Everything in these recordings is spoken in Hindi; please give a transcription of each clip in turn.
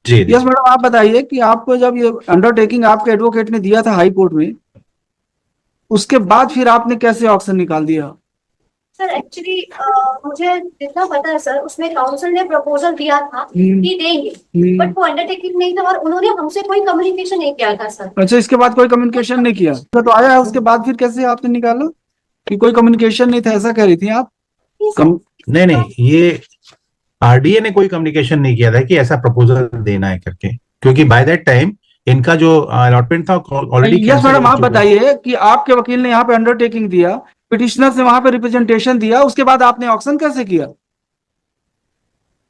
जी जी। यस मैडम, आप बताइए कि आपको जब ये अंडरटेकिंग आपके एडवोकेट ने दिया था हाई कोर्ट में, उसके बाद फिर आपने कैसे ऑक्शन निकाल दिया? सर एक्चुअली मुझे जितना पता है सर, उसमें काउंसिल ने प्रपोजल दिया था कि देंगे, बट वो अंडरटेकिंग नहीं था और उन्होंने हमसे कोई कम्युनिकेशन नहीं किया था सर। अच्छा, इसके बाद कोई कम्युनिकेशन नहीं किया तो आया है, उसके बाद फिर कैसे आपने निकाला कि कोई कम्युनिकेशन नहीं था, ऐसा कह रही थी आप? नहीं नहीं, ये आरडीए ने कोई कम्युनिकेशन नहीं किया था कि ऐसा प्रपोजल देना है करके, क्योंकि बाय दैट टाइम इनका जो अलॉटमेंट था ऑलरेडी यस कैंसिल मैडम, हो आप चुका। बताइए कि आपके वकील ने यहाँ पे अंडरटेकिंग दिया, पिटिशनर से वहां पे रिप्रेजेंटेशन दिया, उसके बाद आपने ऑक्शन कैसे किया?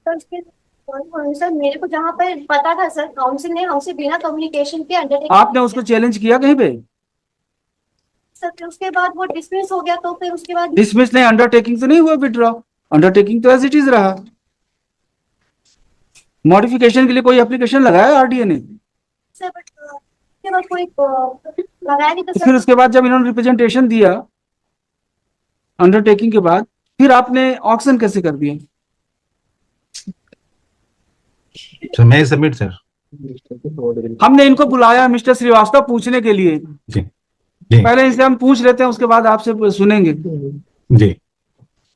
सर सर मेरे को जहाँ पर पता था सर, काउंसिल ने हमसे बिना कम्युनिकेशन के अंडरटेकिंग आपने उसको चैलेंज किया कहीं पे? सर, फिर उसके बाद वो डिसमिस हो गया, तो फिर उसके बाद डिसमिस नहीं, अंडरटेकिंग से नहीं हुआ विड्रॉ, अंडरटेकिंग तो एज इट इज रहा। मॉडिफिकेशन के लिए कोई एप्लीकेशन लगाया आरडीए ने? सर बट उसके बाद कोई लगाया नहीं था तो सर। फिर उसके बाद जब इन्होंने रिप्रेजेंटेशन दिया अंडरटेकिंग के बाद, फिर आपने ऑक्शन कैसे कर दिया? तो मैं सबमिट सर। हमने इनको बुलाया मिस्टर श्रीवास्तव पूछने के लिए, जी जी पहले इनसे हम पूछ लेते हैं, उसके बाद आपसे सुनेंगे। जी।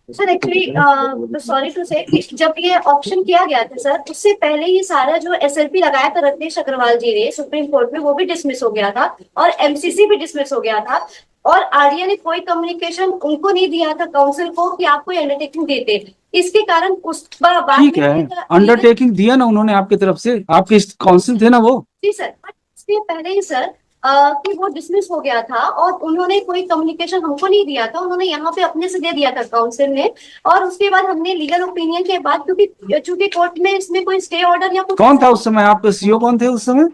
सर एक्चुअली सॉरी टू से, जब ये ऑप्शन किया गया था सर, उससे पहले ही सारा जो एसएलपी लगाया था रत्नेश अग्रवाल जी ने सुप्रीम कोर्ट में, वो भी डिसमिस हो गया था और एमसीसी भी डिसमिस हो गया था। और आर्या ने कोई कम्युनिकेशन उनको नहीं दिया था काउंसिल को कि आप कोई अंडरटेकिंग देते। इसके कारण उस बाद ठीक है, अंडरटेकिंग दिया ना उन्होंने आपकी तरफ से, आपके काउंसिल थे ना वो? जी सर, बट इसके पहले ही सर कि वो डिसमिस हो गया था और उन्होंने कोई कम्युनिकेशन हमको नहीं दिया था, उन्होंने यहाँ पे अपने से दे दिया था काउंसिल ने। और उसके बाद हमने लीगल ओपिनियन के बाद, क्योंकि चूंकि कोर्ट में इसमें कोई स्टे ऑर्डर या कुछ। कौन था उस समय आपके सीओ, कौन थे उस समय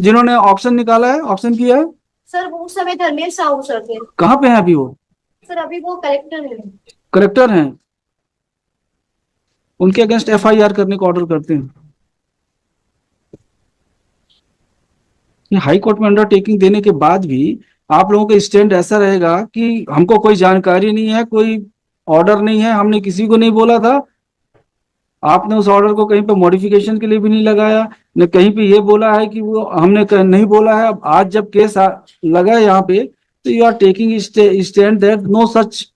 जिन्होंने ऑप्शन निकाला है, ऑप्शन किया है? सर वो उस समय धर्मेश साहू सर थे। कहाँ पे है अभी वो? सर अभी वो कलेक्टर है। कलेक्टर हैं, उनके अगेंस्ट एफआईआर करने को ऑर्डर करते हैं। ये हाई कोर्ट में अंडरटेकिंग देने के बाद भी आप लोगों का स्टैंड ऐसा रहेगा कि हमको कोई जानकारी नहीं है, कोई ऑर्डर नहीं है, हमने किसी को नहीं बोला था। आपने उस ऑर्डर को कहीं पे मॉडिफिकेशन के लिए भी नहीं लगाया, न कहीं पे ये बोला है कि वो हमने नहीं बोला है। अब आज जब केस लगा है यहाँ पे, तो you are taking stand that no such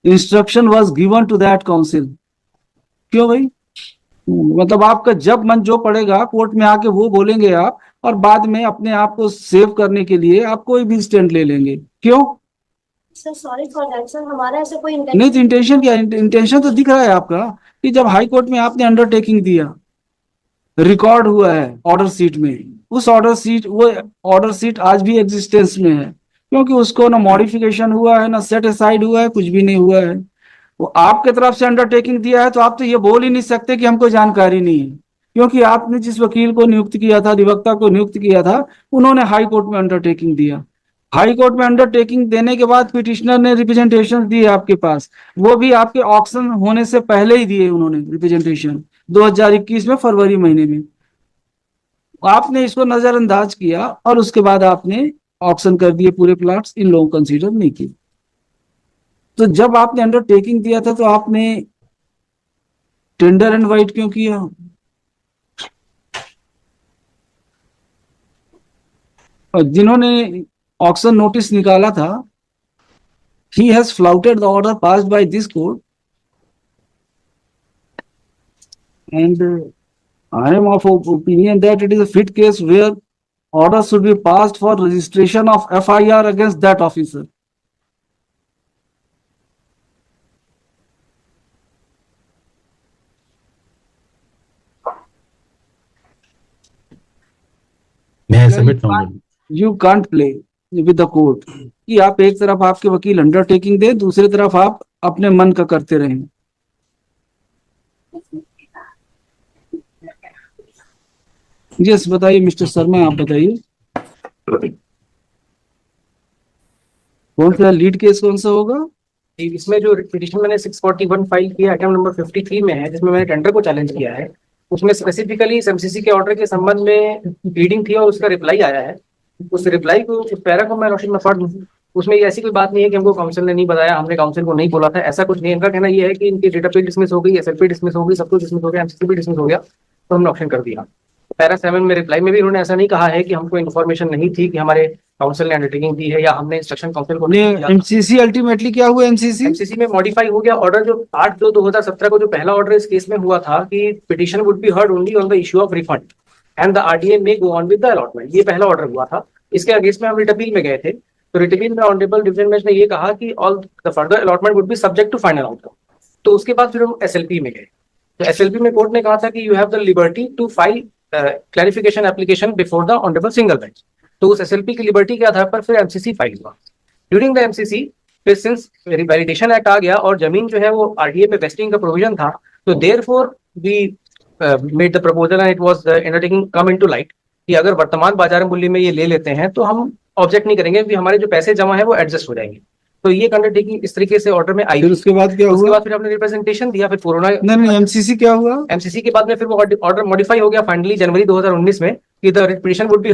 instruction was given to that council. क्यों भाई? मतलब आपका जब मन जो पड़ेगा कोर्ट में आके वो बोलेंगे आप, और बाद में अपने आप को सेव करने के लिए आप कोई भी स्टैंड ले लेंगे। क्यों? Sir sorry for that sir, हमारा ऐसा कोई नहीं तो इंटेंशन क्या? इंटेंशन तो दिख रहा है आपका कि जब हाई कोर्ट में आपने अंडरटेकिंग दिया, रिकॉर्ड हुआ है ऑर्डर सीट में, उस ऑर्डर सीट, वो ऑर्डर सीट आज भी एग्जिस्टेंस में है, क्योंकि उसको ना मॉडिफिकेशन हुआ है ना सेट असाइड हुआ है, कुछ भी नहीं हुआ है। वो आपके तरफ से अंडरटेकिंग दिया है, तो आप तो ये बोल ही नहीं सकते कि हमको जानकारी नहीं है, क्योंकि आपने जिस वकील को नियुक्त किया था, अधिवक्ता को नियुक्त किया था, उन्होंने हाई कोर्ट में अंडरटेकिंग दिया। हाई कोर्ट में अंडरटेकिंग देने के बाद पिटिशनर ने रिप्रेजेंटेशन दिए आपके पास, वो भी आपके ऑक्शन होने से पहले ही दिए उन्होंने रिप्रेजेंटेशन, 2021 में फरवरी महीने में। आपने इसको नजरअंदाज किया और उसके बाद आपने ऑक्शन कर दिए पूरे प्लाट्स, इन लोगों को कंसीडर नहीं किए। तो जब आपने अंडरटेकिंग दिया था तो आपने टेंडर एंड वाइट क्यों किया? और जिन्होंने ऑक्शन नोटिस निकाला था, he has flouted the order passed by this court, and I am of opinion that it is a fit case where order should be passed for registration of FIR against that officer. मैं सबमिट करूंगा। You can't play with the court कि आप एक तरफ आपके वकील अंडरटेकिंग दे, दूसरी तरफ आप अपने मन का करते रहें। यस बताइए मिस्टर शर्मा, आप बताइए कौन सा लीड केस कौन सा होगा? इसमें जो पिटिशन मैंने 641 फाइल किया आइटम नंबर 53 में है, जिसमें मैंने टेंडर को चैलेंज किया है, उसमें स्पेसिफिकली इस एमसीसी के ऑर्डर के संबंध में रीडिंग थी और उसका रिप्लाई आया है। उस रिप्लाई को, उस पैरा को मैं रोशन में पढ़ दूं। उसमें ऐसी कोई बात नहीं है कि हमको काउंसिल ने नहीं बताया, हमने काउंसिल को नहीं बोला था, ऐसा कुछ नहीं है। इनका कहना यह है कि इनकी डेटा पे डिसमिस हो गई, एसएलपी डिसमिस हो गई, सब कुछ डिसमिस हो गया, एमसीसी भी डिसमिस हो गया, तो हमने ऑप्शन कर दिया। पैरा 7 में रिप्लाई में भी उन्होंने ऐसा नहीं कहा है कि हमको इन्फॉर्मेशन नहीं थी कि हमारे काउंसिल ने अंडरटेकिंग दी है या हमने इंस्ट्रक्शन काउंसिल को नहीं दिया। एमसीसी अल्टीमेटली क्या हुआ? एमसीसी एमसीसी में मॉडिफाई हो गया ऑर्डर, जो 8/2/2017 को जो पहला ऑर्डर इस केस में हुआ था कि petition would be heard only on the issue of refund and the RDA may go on with the allotment, ये पहला ऑर्डर हुआ था। इसके अगेंस्ट में हम रिट अपील में गए थे, तो रिट अपील में ऑनरेबल डिवीजन बेंच ने ये कहा कि all the further allotment would be subject to final outcome. तो उसके बाद फिर हम एसएलपी में गए, तो एसएलपी में कोर्ट ने कहा था कि you have the liberty to file clarification application before the honourable single bench. तो उस एसएलपी की लिबर्टी के आधार पर फिर एमसीसी फाइल हुआ। ड्यूरिंग द एमसीसी फिर सिंस वैलिडेशन एक्ट आ गया और जमीन जो है वो आरडीए पे वेस्टिंग का प्रोविजन था, तो therefore we made the proposal and it was undertaking come into light कि अगर वर्तमान बाजार मूल्य में ये ले लेते हैं तो हम ऑब्जेक्ट नहीं करेंगे कि हमारे जो पैसे जमा है वो एडजस्ट हो जाएंगे। तो ये अंडरटेकिंग इस तरीके से ऑर्डर में आई। फिर उसके बाद क्या उसके हुआ? बाद फिर हमने रिप्रेजेंटेशन दिया, फिर कोरोना नहीं, एमसीसी क्या हुआ? एमसीसी के बाद में फिर वो ऑर्डर मॉडिफाई हो गया फाइनली जनवरी 2019 में कि the petition would be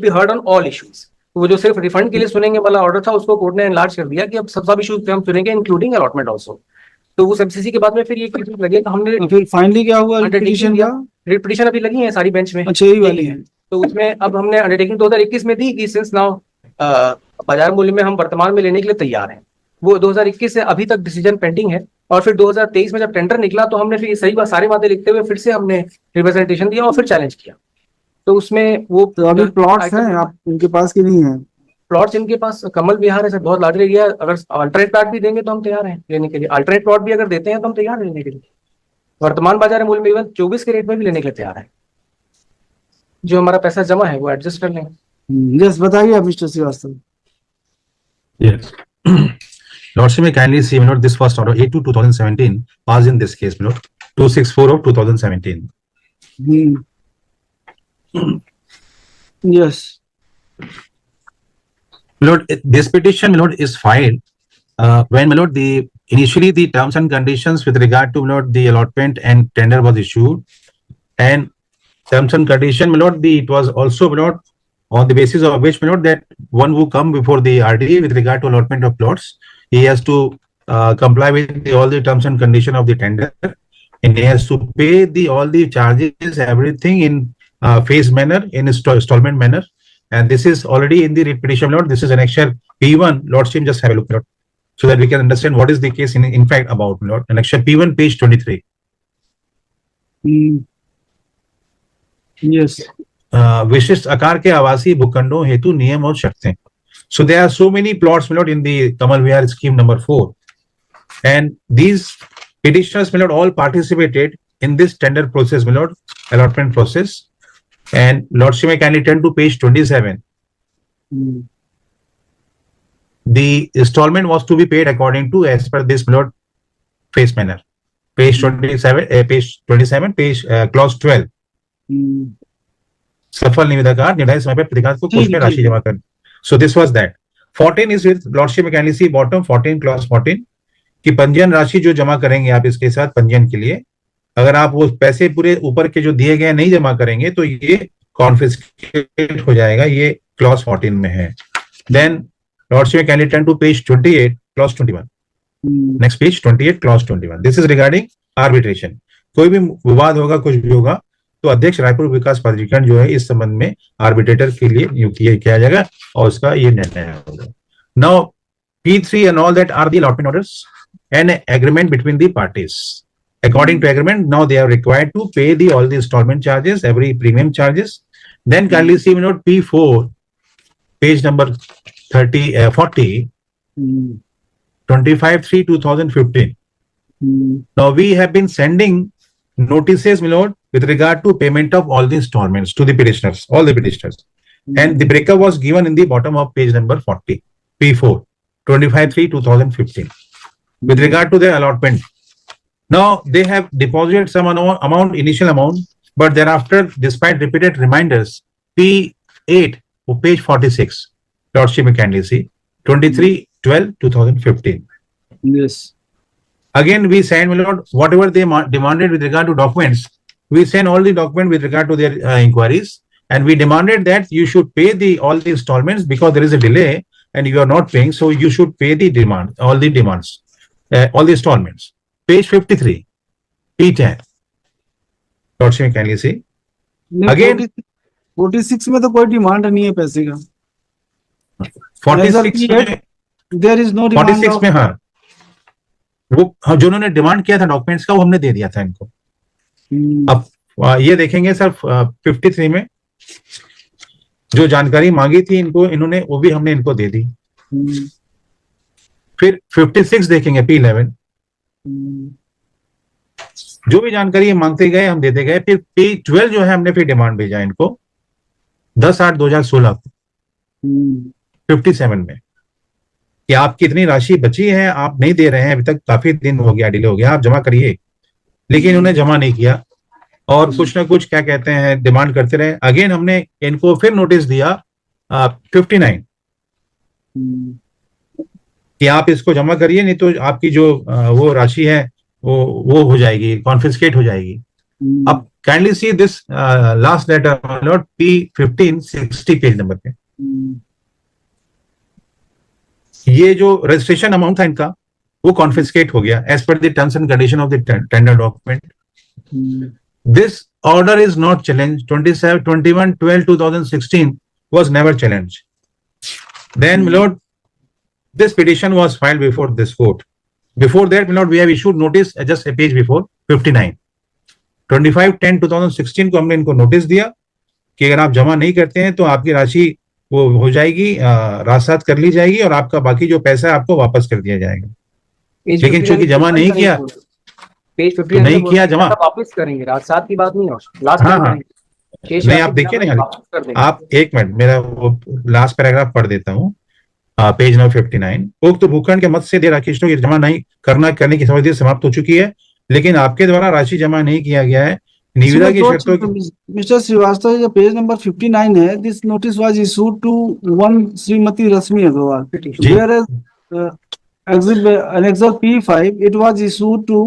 heard on all issues. तो वो जो सिर्फ रिफंड के लिए सुनेंगे वाला ऑर्डर था उसको कोर्ट ने एनलार्ज कर दिया कि अब सब इश्यूज पे हम सुनेंगे इंक्लूडिंग अलॉटमेंट आल्सो। तो उस एमसीसी के बाद में फिर ये केसेस लगे, तो हमने फिर फाइनली क्या हुआ? पिटीशन का रिट पिटीशन अभी लगी है सारी बेंच में। अच्छा, यही वाली है। तो उसमें अब हमने अंडरटेकिंग 2021 में दी कि सिंस नाउ बाजार मूल्य में हम वर्तमान में लेने के लिए तैयार हैं। वो 2021 से अभी तक डिसीजन पेंडिंग है और फिर 2023 में जब टेंडर निकला तो हमने फिर ये सही बात सारी बातें लिखते हुए फिर से हमने रिप्रेजेंटेशन दिया और फिर चैलेंज किया। तो उसमें वो तो अभी प्लॉट्स हैं आप उनके पास की नहीं है? प्लॉट्स इनके पास कमल विहार है सर, बहुत लार्ज एरिया। अगर अल्टरनेट प्लॉट भी देंगे तो हम तैयार हैं लेने के लिए। अल्टरनेट प्लॉट भी अगर देते हैं तो हम तैयार हैं लेने के लिए। वर्तमान बाजार मूल्य में इवन 24 के रेट में भी लेने के लिए तैयार है। जो हमारा पैसा जमा है वो एडजस्ट कर लेंगे। यस, बताइए आप mister Srivastava. Yes. Lordship may kindly see, this first order 8/2/2017 passed in this case, 264 of 2017. Yes. This petition, is filed when, initially the terms and conditions with regard to, the allotment and tender was issued, and terms and condition, it was also, on the basis of which, that one who come before the RDA with regard to allotment of plots, he has to comply with all the terms and condition of the tender, and he has to pay all the charges, everything in phased manner, in installment manner. And this is already in the petition, This is annexure P1. Lordship, just have a look, so that we can understand what is the case in fact about, Annexure P1, page 23. Yes. विशिष्ट आकार के आवासीय भूखंडों हेतु नियम और शर्तें. So there are so many plots, in the Kamal Vihar scheme number 4, and these petitioners, all participated in this tender process, allotment process. And Lordship may kindly turn to page 27. The installment was to be paid according to as per this, phase manner. Page 27, clause 12. सफल निविदाकार निर्धारित समय पर प्रतिघात को कोष में राशि जमा करनी. So this was that. 14 is with Lordship may kindly see bottom 14, clause 14 कि पंजीयन राशि जो जमा करेंगे आप इसके साथ पंजीयन के लिए, अगर आप वो पैसे पूरे ऊपर के जो दिए गए नहीं जमा करेंगे तो ये कॉन्फिस्केट हो जाएगा. ये क्लॉज 14 में है. Then Lordship may kindly turn to page 28, clause 21. Next page 28, clause 21. This is regarding arbitration. कोई भी विवाद होगा, कुछ भी होगा, तो अध्यक्ष रायपुर विकास प्राधिकरण जो है इस संबंध में आर्बिट्रेटर के लिए नियुक्त किया जाएगा और उसका ये निर्णय होगा. Now P3 and all that are the allotment orders and agreement between the parties. According to agreement, now they are required to pay all the installment charges, every premium charges. Then kindly see P4, page number 40, 25/3/2015. Now we have been sending notices, with regard to payment of all the installments to the petitioners, all the petitioners. And the breakup was given in the bottom of page number 40, P4, 25/3/2015. With regard to the allotment, now they have deposited some amount, initial amount, but thereafter, despite repeated reminders, P8, page 46, Lordship may kindly see, 23/12/2015. Yes. Again, we send, whatever they demanded with regard to documents, we send all the document with regard to their inquiries, and we demanded that you should pay all the installments because there is a delay and you are not paying, so you should pay the all the demands, all the installments. Page 53, P10. Lordship, can you see? Again 46 में तो कोई डिमांड नहीं है पैसे का। 46 में, देयर इज नो डिमांड 46 में हाँ, वो जो उन्होंने डिमांड किया था डॉक्यूमेंट्स का वो हमने दे दिया था इनको। अब ये देखेंगे सर 53 में जो जानकारी मांगी थी इनको, इन्होंने वो भी हमने इनको दे दी। फिर 56 देखेंगे P11, जो भी जानकारी ये मांगते गए हम देते गए। फिर P12 जो है हमने फिर डिमांड भेजा इनको 10/8/2016 को 57 में कि आपकी इतनी राशि बची है, आप नहीं दे रहे हैं अभी तक, काफी दिन हो गया, डिले हो गया, आप जमा करिए। लेकिन इन्होंने जमा नहीं किया और कुछ ना कुछ क्या कहते हैं डिमांड करते रहे। अगेन हमने इनको फिर नोटिस दिया 59 कि आप इसको जमा करिए, नहीं तो आपकी जो वो राशि है वो हो जाएगी, कॉन्फिस्केट हो जाएगी। अब kindly see this last letter note P15 60 page number पे। ये जो रजिस्ट्रेशन अमाउंट था इनका वो कॉन्फिस्केट हो गया as per the terms and condition of the tender document. This order is not challenged. 21/12/2016 was never challenged. Then, my lord, this petition was filed before this court. Before that, my lord, we have issued notice just a page before 59. 25/10/2016 को हमने इनको नोटिस दिया कि अगर आप जमा नहीं करते हैं तो आपकी राशि वो हो जाएगी, रासात कर ली जाएगी और आपका बाकी जो पैसा है आपको वापस कर दिया जाएगा। लेकिन चूंकि जमा नहीं किया, पेज 50 नहीं किया जमा, वापस करेंगे, रात 7 की बात नहीं है, लास्ट हाँ हाँ नहीं, आप देखिए ना, आप एक मिनट मेरा वो लास्ट पैराग्राफ पढ़ देता हूँ। पेज नंबर 59, उक्त भूखंड के मत से दे राकेशों की जमा नहीं करने की समझ समाप्त हो चुकी है, लेकिन आपके द्वारा राशि जमा नहीं किया गया है। निविदा की शर्तों की मिस्टर श्रीवास्तव, जो पेज नंबर 59 है, this notice was issued to one Shrimati Rashmi Agarwal, Annexure P5 it was issued to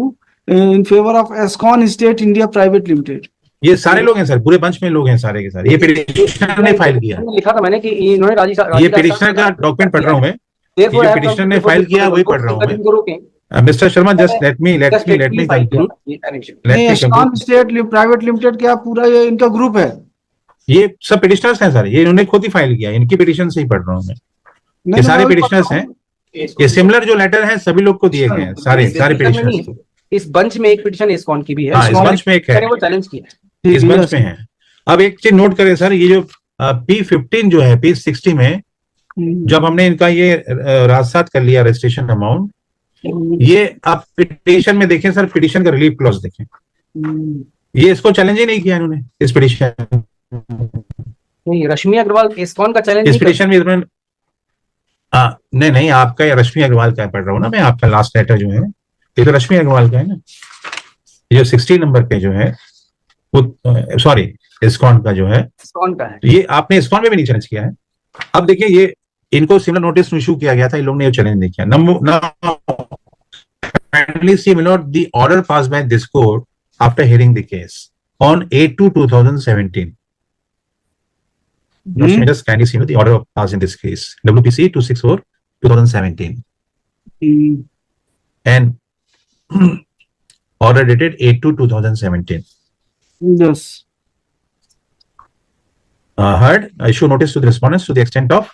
in favor of Escon State India Private Limited. ये सारे लोग हैं सर, पूरे बंच में लोग हैं सारे के सारे। ये पिटिशनर ने फाइल किया, लिखा था मैंने कि इन्होंने ये पिटिशनर का डॉक्यूमेंट पढ़ रहा हूँ मैं, ये जो पिटिशनर ने फाइल किया वही पढ़ रहा हूँ मैं। Mister Sharma, just let me conclude. Escon State Private Limited क्या पूरा ये इनका ग्रुप है? ये सब पिटिशनर्स हैं सर, ये इन्होंने खुद ही फाइल किया, इनकी पिटिशन से ही पढ़ रहा हूँ मैं। ये सारे पिटिशनर्स हैं, ये सिमिलर जो लेटर है सभी लोग को दिए गए हैं, सारे पिटिशनर्स। इस बंच में एक पिटिशन एस्कॉन की भी है, हाँ, इस बंच में एक है, वो चैलेंज किया, इस बंच में है। अब एक चीज नोट करें सर, ये जो P15 जो है P60 में जब हमने इनका ये राजसात कर लिया रजिस्ट्रेशन अमाउंट, ये आप पिटिशन में देखें सर, पिटिशन का रिलीफ क्लॉज देखें, ये इसको चैलेंज ही नहीं किया इन्होंने इस पिटिशन। नहीं, रश्मि अग्रवाल एस्कॉन का चैलेंज इस पिटिशन में इन्होंने नहीं, आपका रश्मि अग्रवाल का पढ़ रहा हूँ ना मैं, आपका लास्ट लेटर जो है ये तो रश्मि अग्रवाल का है ना, ये जो 60 नंबर पे जो है वो सॉरी एस्कॉन का जो है, एस्कॉन का है, ये आपने एस्कॉन में भी नहीं चैलेंज किया है। अब देखिए, ये इनको सिमिलर नोटिस इशू किया गया था, इन लोगों ने चैलेंज नहीं किया। The order passed by this court after hearing the case on 8/2/2017. Let me just kindly see the order passed in this case, WPC 264/2017, and order dated 8/2/2017. Yes. Heard, issue notice to the respondents to the extent of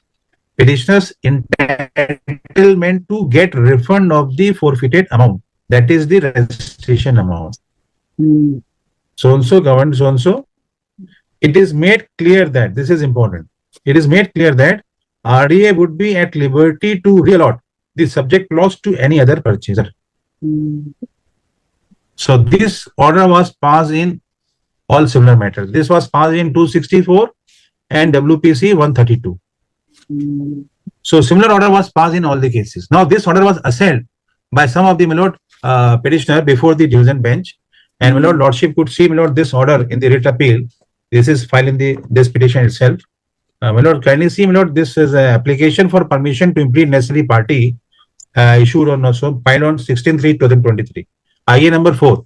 petitioner's entitlement to get refund of the forfeited amount, that is the registration amount. So-and-so governed so-and-so. It is made clear that, this is important, it is made clear that RDA would be at liberty to reallot the subject loss to any other purchaser. So this order was passed in all similar matters. This was passed in 264 and WPC 132. So similar order was passed in all the cases. Now this order was assailed by some of the my lord petitioner before the division bench, and my lord lordship could see my lord this order in the writ appeal. This is filed in this petition itself. My lord, kindly see my lord, this is an application for permission to implead necessary party issued on also filed on 16/3/2023. IA number 4.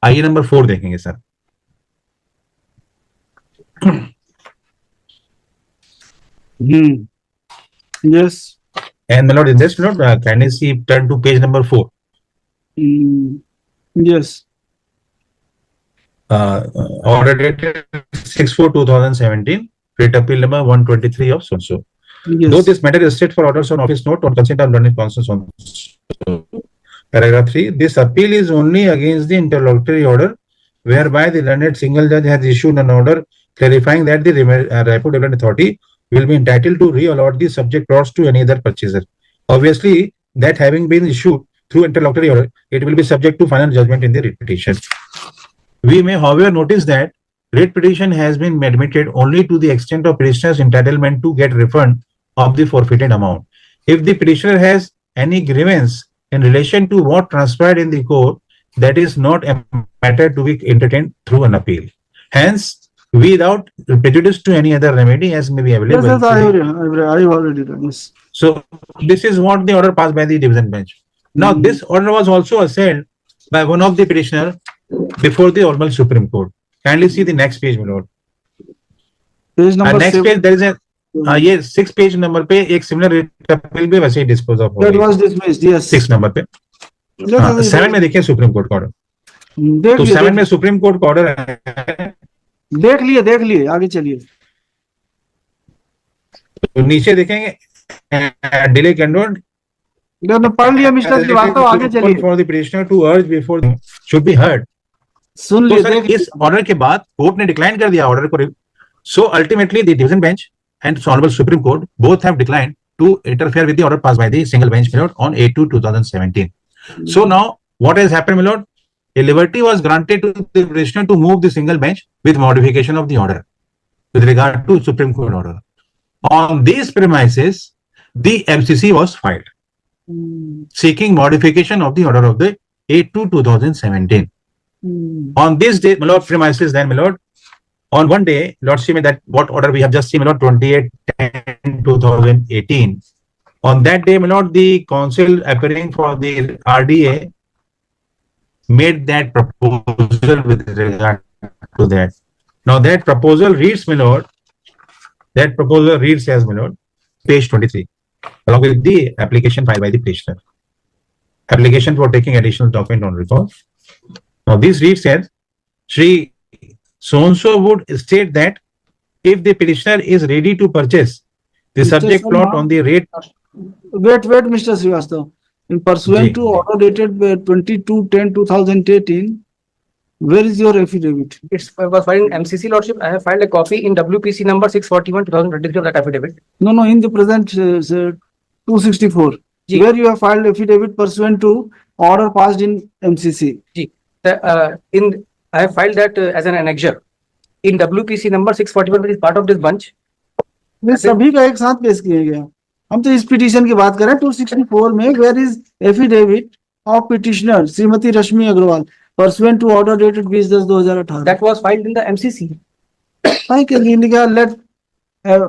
IA number 4 देखेंगे sir. Yes. And my lord, in this note, kindly see, turn to page number 4. Yes. order dated 6/4/2017, writ appeal number 123 of so-and-so. Yes. Though this matter is set for orders on office note on consent of learned counsel on paragraph 3, this appeal is only against the interlocutory order whereby the learned single judge has issued an order clarifying that the Raipur Development Authority will be entitled to re-allot the subject plots to any other purchaser. Obviously, that having been issued through interlocutory order, it will be subject to final judgment in the writ petition. We may, however, notice that writ petition has been admitted only to the extent of petitioner's entitlement to get refund of the forfeited amount. If the petitioner has any grievance in relation to what transpired in the court, that is not a matter to be entertained through an appeal. Hence, without prejudice to any other remedy as may be available. Yes, I already done. Yes. So, this is what the order passed by the division bench. Now, this order was also assailed by one of the petitioner before the Honorable Supreme Court. Kindly see the next page, my lord. Page number Next 7. page, there is a ये 6 पेज नंबर पे एक सिमिलर अपील भी वैसे ही डिस्पोज ऑफ हो That गई was dismissed. Yes. 6 नंबर पे। हाँ, 7 में देखिए सुप्रीम कोर्ट का ऑर्डर। देख तो लिए, 7 में सुप्रीम कोर्ट का ऑर्डर है। देख लिए आगे चलिए। तो नीचे देखेंगे डिले कैंडोड पढ़ लिया मिस्टर श्रीवास्तव, आगे चलिए। For the petitioner to urge before should be heard. सुन तो लिए, सर देख इस ऑर्डर के बाद कोर्ट ने डिक्लाइन कर दिया ऑर्डर को। So ultimately the division bench and Honorable Supreme Court both have declined to interfere with the order passed by the single bench, my lord, on 8/2/2017. So now, what has happened, my lord? A liberty was granted to the petitioner to move the single bench with modification of the order with regard to Supreme Court order. On these premises, the MCC was filed seeking modification of the order of the 8/2/2017. On this day, my lord, premises then, my lord, on one day, Lordship, that what order we have just seen, my lord, 28/10/2018. On that day, my lord, the council appearing for the RDA made that proposal with regard to that. Now that proposal reads, my lord, as, my lord, page 23, along with the application filed by the petitioner. Application for taking additional document on record. Now this reads as, Shri so-and-so would state that if the petitioner is ready to purchase the subject plot on the rate. Wait, Mr. Srivastav. In pursuant to order dated 22/10/2018, where is your affidavit? It's was filed in MCC, Lordship. I have filed a copy in WPC number 641/2023 of that affidavit. No, in the present 264. Ji. Where you have filed affidavit pursuant to order passed in MCC. I have filed that as an annexure in WPC number 641, which is part of this bunch. ये सभी का एक साथ पेश किया गया। हम तो इस पिटीशन की बात कर रहे हैं 264 में। Where is affidavit of petitioner Shrimati Rashmi Agarwal pursuant to order dated 20/10/2018? That was filed in the MCC.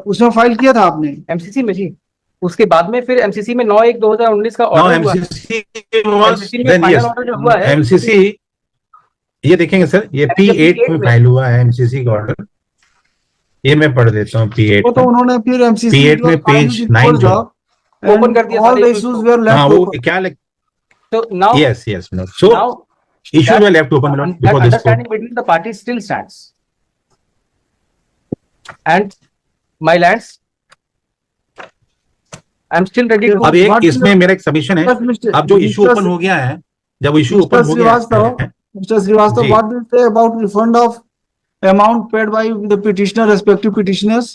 उसमें फाइल किया था आपने MCC में जी। उसके बाद में फिर MCC में 9/1/2019 का Now ऑर्डर हुआ। MCC was MCC में then final yes, order जो हुआ है, MCC ये देखेंगे सर, ये P8 में फाइल हुआ है MCC का ऑर्डर। ये मैं पढ़ देता हूँ P8 वो तो उन्होंने फिर MCC P8 में पेज 9 जो ओपन कर दिया all the सारे issues issues were हाँ left वो open. क्या So now, yes so now issues were left open that before this court. understanding between the parties still stands. And my lands, I'm still ready to. अब एक What इसमें मेरा एक सबमिशन है। अब जो इशू ओपन हो गया है, जब इशू ओपन हो गया है, Mr. Srivastav, ji. what do you say about refund of amount paid by the petitioner, respective petitioners?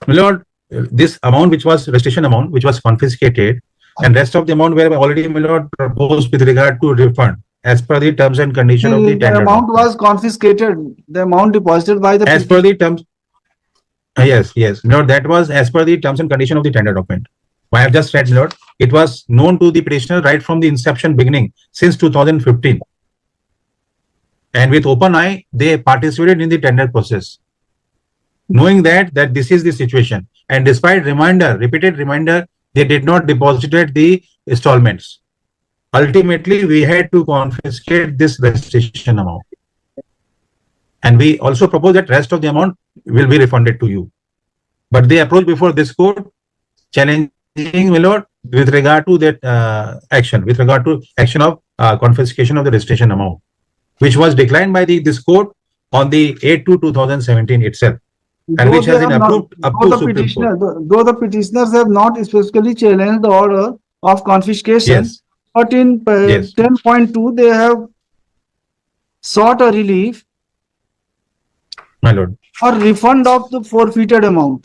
my lord, this amount which was restitution amount which was confiscated and rest of the amount were already, my lord, proposed with regard to refund as per the terms and condition of the The tender amount document. was confiscated, the amount deposited by the As per the terms, yes, no, that was as per the terms and condition of the tender document. I have just read, my lord, it was known to the petitioner right from the inception beginning since 2015. And with open eye, they participated in the tender process, knowing that this is the situation. And despite repeated reminder, they did not deposit the installments. Ultimately, we had to confiscate this restitution amount. And we also propose that rest of the amount will be refunded to you. But they approached before this court, challenging, my lord, with regard to that action of confiscation of the restitution amount. which was declined by this court on the 8/2/2017 itself, and which has been approved up to Supreme Court. Though the petitioners have not specifically challenged the order of confiscation, Yes, but in Yes. 10.2 they have sought a relief my lord. or refund of the forfeited amount.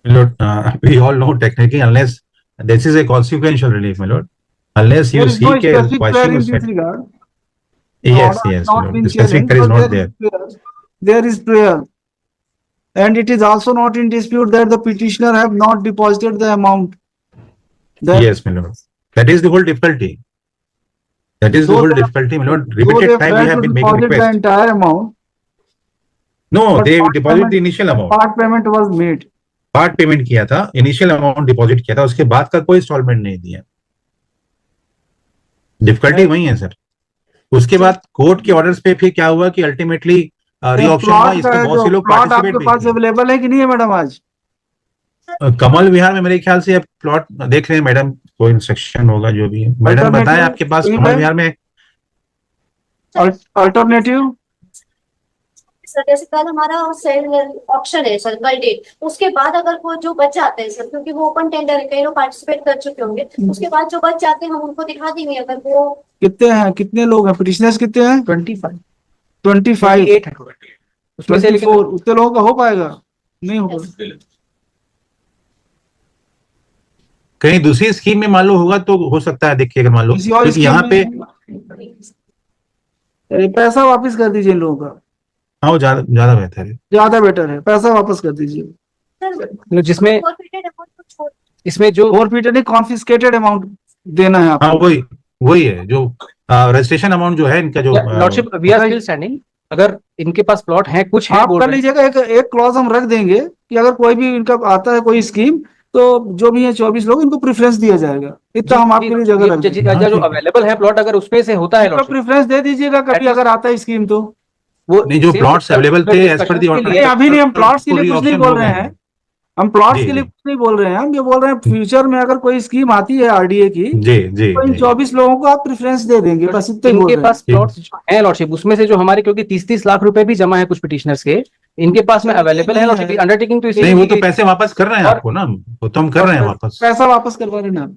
My lord, we all know technically, unless this is a consequential relief, my lord, unless you There is no seek a specific prayer quashing in of this set- regard. Yes, Order yes, has my not lord. been The specific challenged, prayer is but not there. There is prayer. And it is also not in dispute that the petitioner have not deposited the amount. That Yes, my lord. That is the whole difficulty. That is the Though whole they- difficulty, my lord. though Repeated they time we failed have to been making deposit the request. entire amount, No, but they part deposited the payment- initial amount. part payment was made. Part payment किया था, इनिशियल अमाउंट डिपॉजिट किया था, उसके बाद का कोई इंस्टॉलमेंट नहीं दिया। डिफिकल्टी वही है सर। उसके बाद कोर्ट के ऑर्डर्स पे फिर क्या हुआ कि अल्टीमेटली रीऑक्शन हुआ, प्लॉट इसमें का बहुत से जो लोग प्लॉट पार्टिसिपेट आपके भी पास किए। अवेलेबल है कि नहीं है मैडम आज? कमल विहार में मेरे ख्याल से अब प्लॉट देख रहे हैं मैडम, कोई इंस्ट्रक्शन होगा जो भी है। मैडम Alternative बताएं आपके पास कहीं कमल पे? विहार में अल्टरनेटिव सर जैसे कल हमारा सेल ऑप्शन है सर बाय डेट, उसके बाद अगर वो जो बच जाते हैं सर, क्योंकि वो ओपन टेंडर है, कई लोग पार्टिसिपेट कर चुके होंगे, उसके बाद जो बच जाते हैं हम उनको दिखा देंगे। अगर वो कितने हैं, कितने लोग हैं, पिटिशनर्स कितने हैं? 25 25 28 है total। उसमें से लेकिन 24 उतने लोगों का हो पाएगा? नहीं होगा। कहीं दूसरी स्कीम में मान लो होगा तो हो सकता है, देखिए अगर मान लो, किसी और क्योंकि यहाँ पे अरे पैसा वापस कर दीजिए इन लोगों का, हाँ वो ज्यादा बेहतर है। ज्यादा बेटर है, पैसा वापस कर दीजिए। सर जिसमें forfeited amount को छोड़ इसमें जो फॉरफिटेड नहीं, कॉन्फिस्केटेड अमाउंट देना है हाँ आपको। वही है जो रजिस्ट्रेशन अमाउंट जो है इनका जो lordship we are still standing. अगर इनके पास प्लॉट है, कुछ है, आप बोल कर रहे हैं। लीजिएगा, एक क्लॉज हम रख देंगे कि अगर कोई भी इनका आता है कोई स्कीम, तो जो भी है 24 लोग इनको प्रेफरेंस दिया जाएगा, इतना हम आपके लिए जगह रख देंगे। हाँ, जो ठीक है। अवेलेबल है प्लॉट, अगर उसमें से होता है इनको लॉर्डशिप, प्रेफरेंस दे दीजिएगा कभी अगर आता है स्कीम तो। वो नहीं, जो same प्लॉट्स sector अवेलेबल थे में एज पर दी discussions के ऑर्डर, लिए- अभी नहीं, हम प्लॉट्स के लिए कुछ नहीं री-ऑक्शन बोल हो रहे गए हैं, हैं। हम प्लॉट्स जी, के लिए जी। कुछ नहीं बोल रहे हैं, हम ये बोल रहे हैं फ्यूचर में अगर कोई स्कीम आती है आरडीए की, जी जी तो इन जी। 24 लोगों को आप प्रेफरेंस दे देंगे, बस इतना ही बोल इनके रहे पास हैं। प्लॉट्स जो है लॉर्डशिप, उसमें से जो हमारे, क्योंकि 30-30 लाख रुपए भी जमा है कुछ पिटिशनर्स के, इनके पास में अवेलेबल है लॉर्डशिप। अंडरटेकिंग तो नहीं, वो तो इसी पैसे वापस कर रहे हैं और- आपको ना, वो तो हम कर रहे हैं वापस, पैसा वापस करवा देना।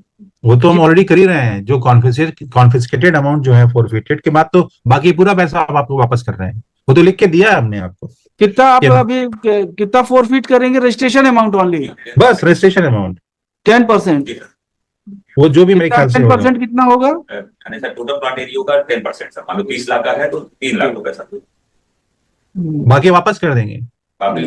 वो तो हम ऑलरेडी कर ही रहे हैं। जो कॉन्फिस्केटेड अमाउंट जो है फॉरफिटेड के बाद, तो बाकी पूरा पैसा आप आपको वापस कर रहे हैं, वो तो लिख के दिया है हमने आपको। कितना आप क्या? अभी कितना फोरफिट करेंगे? रजिस्ट्रेशन अमाउंट ओनली बस रजिस्ट्रेशन अमाउंट 10%। वो जो भी मेरे ख्याल से होगा। 10% कितना होगा? सर टोटल प्लॉट एरिया का 10% सर, मान लो 30 लाख का है तो 3 लाख रुपए सर। बाकी वापस कर देंगे। बाकी